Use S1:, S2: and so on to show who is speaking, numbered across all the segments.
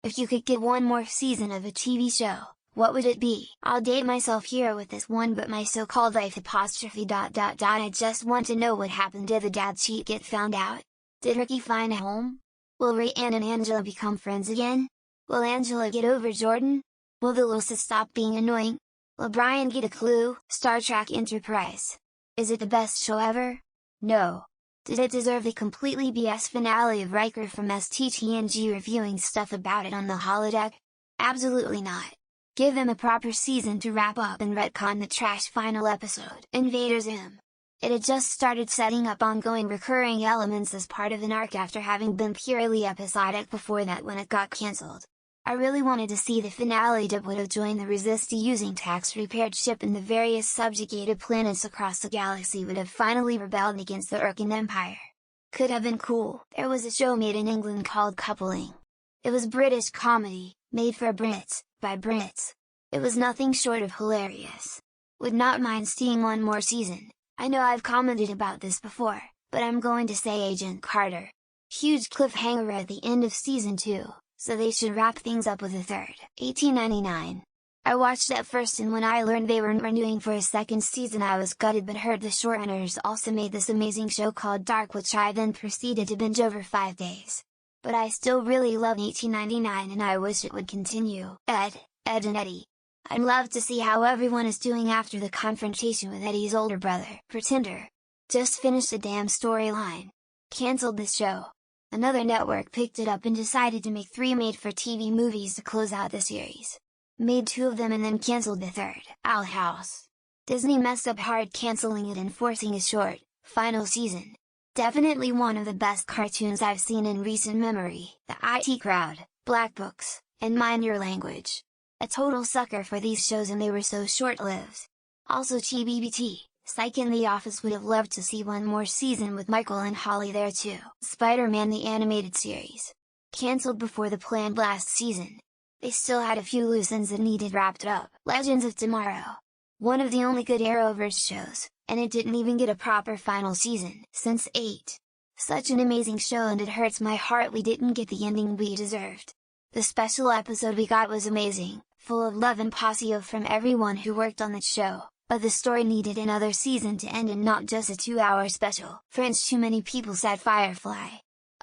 S1: If you could get one more season of a TV show, what would it be? I'll date myself here with this one, but my so-called life apostrophe ... I just want to know what happened. Did the dad cheat get found out? Did Ricky find a home? Will Rayanne and Angela become friends again? Will Angela get over Jordan? Will the Losa stop being annoying? Will Brian get a clue? Star Trek Enterprise. Is it the best show ever? No. Did it deserve the completely BS finale of Riker from STTNG reviewing stuff about it on the holodeck? Absolutely not. Give them a proper season to wrap up and retcon the trash final episode. Invader Zim. It had just started setting up ongoing recurring elements as part of an arc after having been purely episodic before that when it got cancelled. I really wanted to see the finale. Dib would have joined the Resisti using Tax repaired ship, and the various subjugated planets across the galaxy would have finally rebelled against the Urkan Empire. Could have been cool. There was a show made in England called Coupling. It was British comedy, made for Brits, by Brits. It was nothing short of hilarious. Would not mind seeing one more season. I know I've commented about this before, but I'm going to say Agent Carter. Huge cliffhanger at the end of season 2, so they should wrap things up with a third. 1899. I watched that first, and when I learned they weren't renewing for a second season I was gutted, but heard the showrunners also made this amazing show called Dark, which I then proceeded to binge over 5 days. But I still really love 1899 and I wish it would continue. Ed and Eddie. I'd love to see how everyone is doing after the confrontation with Eddie's older brother, Pretender. Just finished the damn storyline. Cancelled the show. Another network picked it up and decided to make 3 made-for-TV movies to close out the series. Made 2 of them and then cancelled the third, Owl House. Disney messed up hard cancelling it and forcing a short, final season. Definitely one of the best cartoons I've seen in recent memory. The IT Crowd, Black Books, and Mind Your Language. A total sucker for these shows, and they were so short-lived. Also GBBT, Psych and The Office. Would have loved to see one more season with Michael and Holly there too. Spider-Man the Animated Series. Cancelled before the planned last season. They still had a few loose ends that needed wrapped up. Legends of Tomorrow. One of the only good Arrowverse shows, and it didn't even get a proper final season. Since 8. Such an amazing show, and it hurts my heart we didn't get the ending we deserved. The special episode we got was amazing, full of love and passione from everyone who worked on that show, but the story needed another season to end and not just a 2-hour special. French. Too many people said Firefly.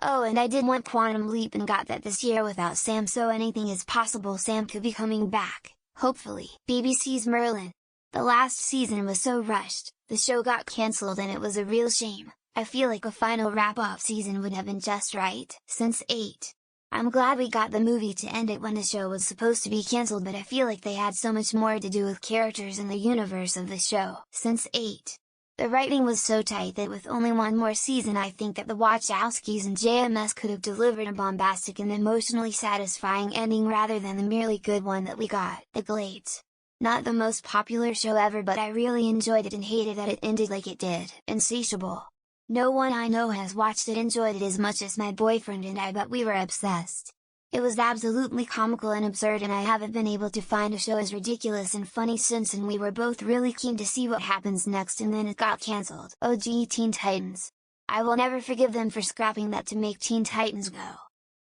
S1: Oh, and I did want Quantum Leap and got that this year without Sam, so anything is possible. Sam could be coming back, hopefully. BBC's Merlin. The last season was so rushed, the show got cancelled and it was a real shame. I feel like a final wrap-up season would have been just right. Since 8. I'm glad we got the movie to end it when the show was supposed to be cancelled, but I feel like they had so much more to do with characters in the universe of the show. Since 8. The writing was so tight that with only one more season I think that the Wachowskis and JMS could have delivered a bombastic and emotionally satisfying ending rather than the merely good one that we got. The Glades. Not the most popular show ever, but I really enjoyed it and hated that it ended like it did. Insatiable. No one I know has watched it enjoyed it as much as my boyfriend and I, but we were obsessed. It was absolutely comical and absurd, and I haven't been able to find a show as ridiculous and funny since, and we were both really keen to see what happens next, and then it got cancelled. OG Teen Titans. I will never forgive them for scrapping that to make Teen Titans Go.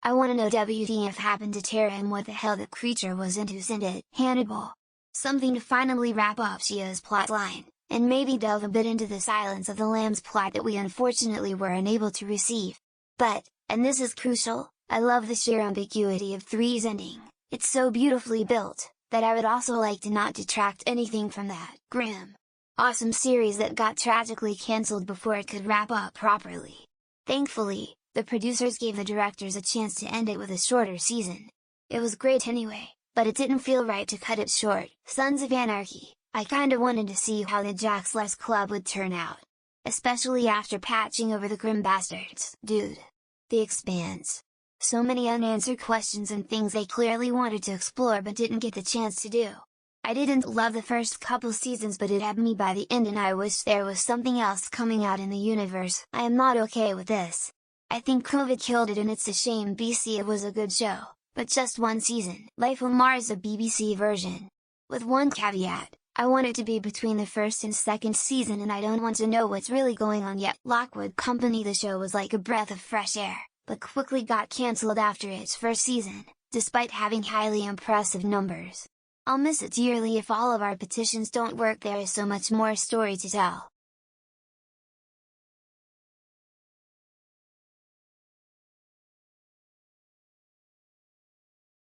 S1: I wanna know WTF happened to Tara and what the hell that creature was into. Send it. Hannibal. Something to finally wrap up Shia's plotline, and maybe delve a bit into the Silence of the Lambs plot that we unfortunately were unable to receive. But, and this is crucial, I love the sheer ambiguity of 3's ending. It's so beautifully built, that I would also like to not detract anything from that. Grimm. Awesome series that got tragically cancelled before it could wrap up properly. Thankfully, the producers gave the directors a chance to end it with a shorter season. It was great anyway, but it didn't feel right to cut it short. Sons of Anarchy. I kinda wanted to see how the Jaxless Club would turn out. Especially after patching over the Grimm bastards. Dude. The Expanse. So many unanswered questions and things they clearly wanted to explore but didn't get the chance to do. I didn't love the first couple seasons, but it had me by the end and I wish there was something else coming out in the universe. I am not okay with this. I think COVID killed it and it's a shame. BC, it was a good show, but just one season. Life on Mars, a BBC version. With one caveat. I want it to be between the first and second season and I don't want to know what's really going on yet. Lockwood Company. The show was like a breath of fresh air, but quickly got cancelled after its first season. despite having highly impressive numbers. I'll miss it dearly if all of our petitions don't work. There is so much more story to tell.